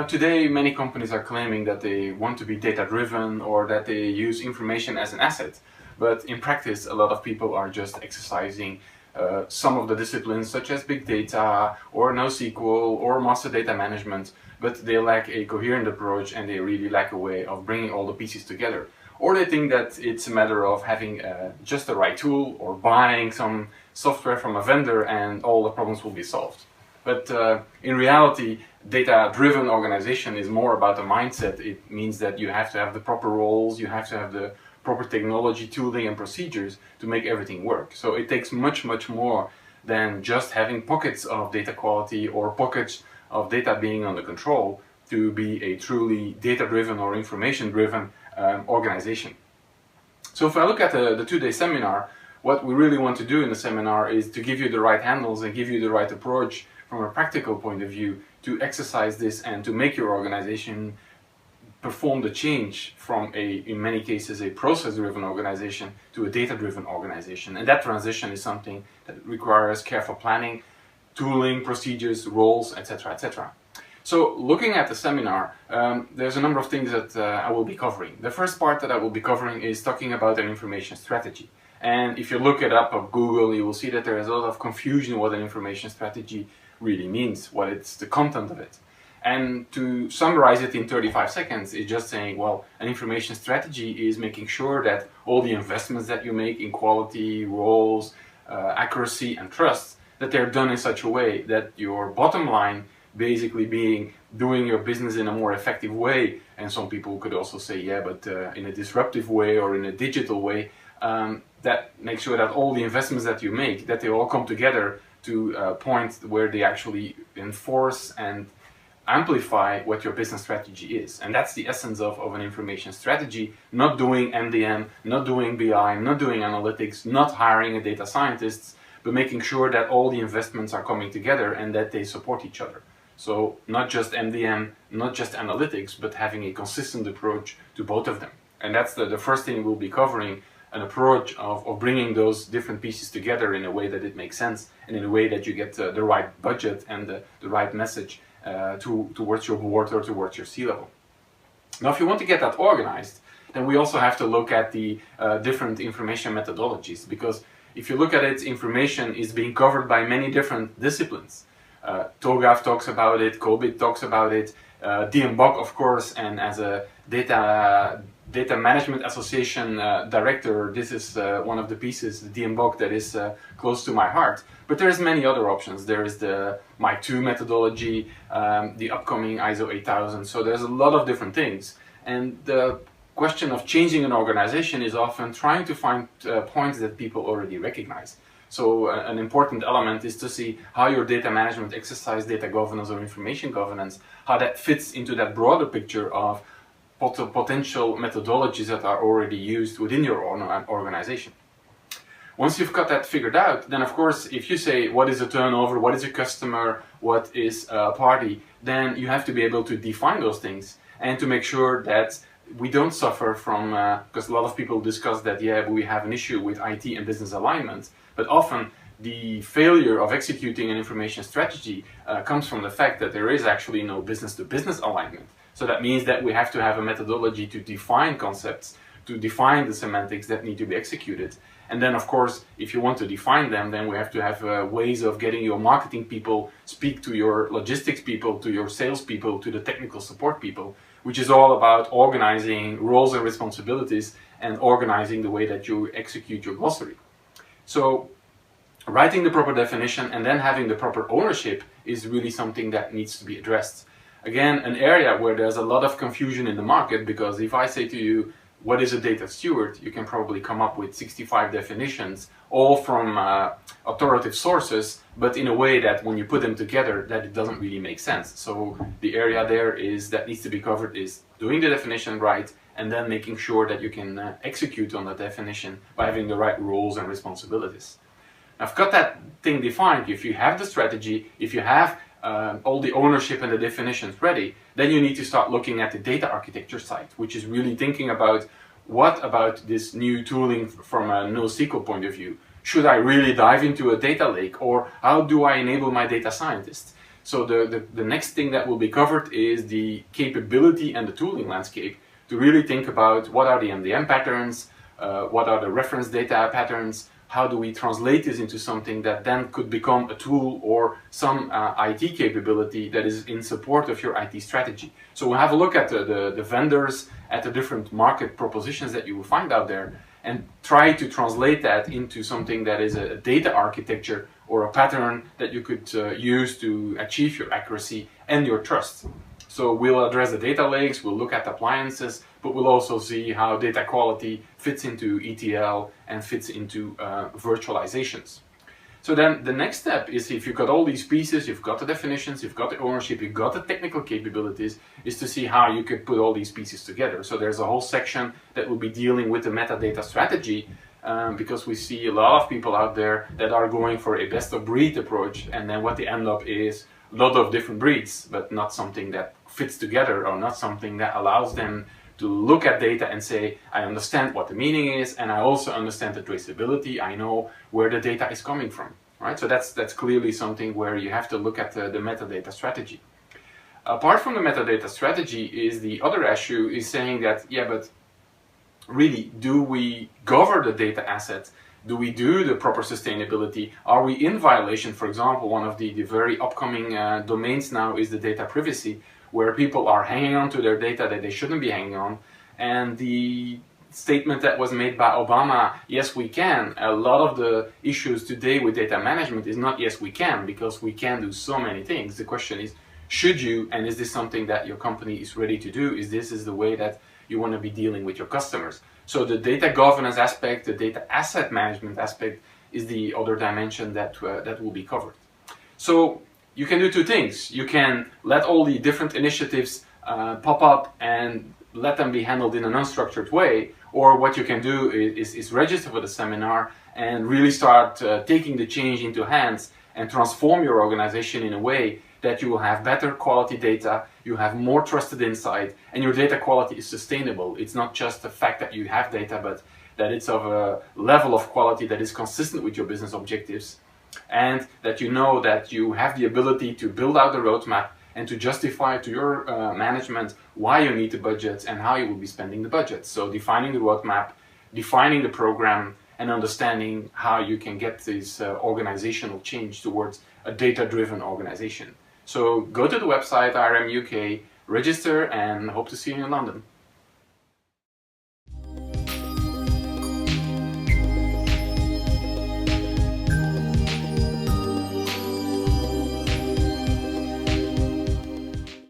Today, many companies are claiming that they want to be data-driven or that they use information as an asset. But in practice, a lot of people are just exercising some of the disciplines such as big data or NoSQL or master data management, but they lack a coherent approach and they really lack a way of bringing all the pieces together. Or they think that it's a matter of having just the right tool or buying some software from a vendor and all the problems will be solved. But in reality, data-driven organization is more about a mindset. It means that you have to have the proper roles, you have to have the proper technology, tooling and procedures to make everything work. So it takes much more than just having pockets of data quality or pockets of data being under control to be a truly data-driven or information-driven organization. So if I look at the two-day seminar, what we really want to do in the seminar is to give you the right handles and give you the right approach from a practical point of view to exercise this and to make your organization perform the change from in many cases, a process-driven organization to a data-driven organization. And that transition is something that requires careful planning, tooling, procedures, roles, etc., etc. So looking at the seminar, there's a number of things that I will be covering. The first part that I will be covering is talking about an information strategy. And if you look it up on Google, you will see that there is a lot of confusion what an information strategy really means, what it's the content of it. And to summarize it in 35 seconds, it's just saying, well, an information strategy is making sure that all the investments that you make in quality, roles, accuracy and trust, that they're done in such a way that your bottom line basically being doing your business in a more effective way. And some people could also say, yeah, but in a disruptive way or in a digital way, that makes sure that all the investments that you make, that they all come together to a point where they actually enforce and amplify what your business strategy is. And that's the essence of an information strategy, not doing MDM, not doing BI, not doing analytics, not hiring a data scientist, but making sure that all the investments are coming together and that they support each other. So not just MDM, not just analytics, but having a consistent approach to both of them. And that's the first thing we'll be covering, an approach of bringing those different pieces together in a way that it makes sense and in a way that you get the right budget and the right message towards your board or towards your C-level. Now, if you want to get that organized, then we also have to look at the different information methodologies, because if you look at it, information is being covered by many different disciplines. TOGAF talks about it, COBIT talks about it, DMBOK, of course, and as a Data Management Association director, this is one of the pieces, the DMBOK, that is close to my heart. But there's many other options. There is the MIC 2 methodology, the upcoming ISO 8000. So there's a lot of different things. And the question of changing an organization is often trying to find points that people already recognize. So an important element is to see how your data management exercise, data governance or information governance, how that fits into that broader picture of potential methodologies that are already used within your own organization. Once you've got that figured out, then of course, if you say what is a turnover, what is a customer, what is a party, then you have to be able to define those things and to make sure that we don't suffer from, because a lot of people discuss that, yeah, we have an issue with IT and business alignment, but often the failure of executing an information strategy comes from the fact that there is actually no business-to-business alignment. So that means that we have to have a methodology to define concepts, to define the semantics that need to be executed. And then, of course, if you want to define them, then we have to have ways of getting your marketing people speak to your logistics people, to your sales people, to the technical support people, which is all about organizing roles and responsibilities and organizing the way that you execute your glossary. So writing the proper definition and then having the proper ownership is really something that needs to be addressed. Again, an area where there's a lot of confusion in the market, because if I say to you, what is a data steward? You can probably come up with 65 definitions, all from authoritative sources, but in a way that when you put them together, that it doesn't really make sense. So the area there is that needs to be covered is doing the definition right, and then making sure that you can execute on that definition by having the right roles and responsibilities. Now, I've got that thing defined. If you have the strategy, if you have all the ownership and the definitions ready, then you need to start looking at the data architecture side, which is really thinking about what about this new tooling from a NoSQL point of view. Should I really dive into a data lake, or how do I enable my data scientists? So the next thing that will be covered is the capability and the tooling landscape to really think about what are the MDM patterns, what are the reference data patterns, how do we translate this into something that then could become a tool or some IT capability that is in support of your IT strategy. So we'll have a look at the vendors, at the different market propositions that you will find out there, and try to translate that into something that is a data architecture or a pattern that you could use to achieve your accuracy and your trust. So we'll address the data lakes, we'll look at appliances, but we'll also see how data quality fits into ETL and fits into virtualizations. So then the next step is, if you've got all these pieces, you've got the definitions, you've got the ownership, you've got the technical capabilities, is to see how you could put all these pieces together. So there's a whole section that will be dealing with the metadata strategy, because we see a lot of people out there that are going for a best of breed approach, and then what they end up is a lot of different breeds, but not something that fits together, or not something that allows them to look at data and say, I understand what the meaning is, and I also understand the traceability, I know where the data is coming from, right? So that's clearly something where you have to look at the metadata strategy. Apart from the metadata strategy, is the other issue is saying that, yeah, but really, do we govern the data assets? Do we do the proper sustainability? Are we in violation? For example, one of the very upcoming domains now is the data privacy, where people are hanging on to their data that they shouldn't be hanging on. And the statement that was made by Obama, yes we can, a lot of the issues today with data management is not yes we can, because we can do so many things. The question is, should you, and is this something that your company is ready to do? Is this the way that you want to be dealing with your customers? So the data governance aspect, the data asset management aspect is the other dimension that will be covered. So you can do two things. You can let all the different initiatives pop up and let them be handled in an unstructured way, or what you can do is register for the seminar and really start taking the change into hands and transform your organization in a way that you will have better quality data, you have more trusted insight, and your data quality is sustainable. It's not just the fact that you have data, but that it's of a level of quality that is consistent with your business objectives, and that you know that you have the ability to build out the roadmap and to justify to your management why you need the budget and how you will be spending the budget. So defining the roadmap, defining the program, and understanding how you can get this organizational change towards a data-driven organization. So go to the website IRM UK, register, and hope to see you in London.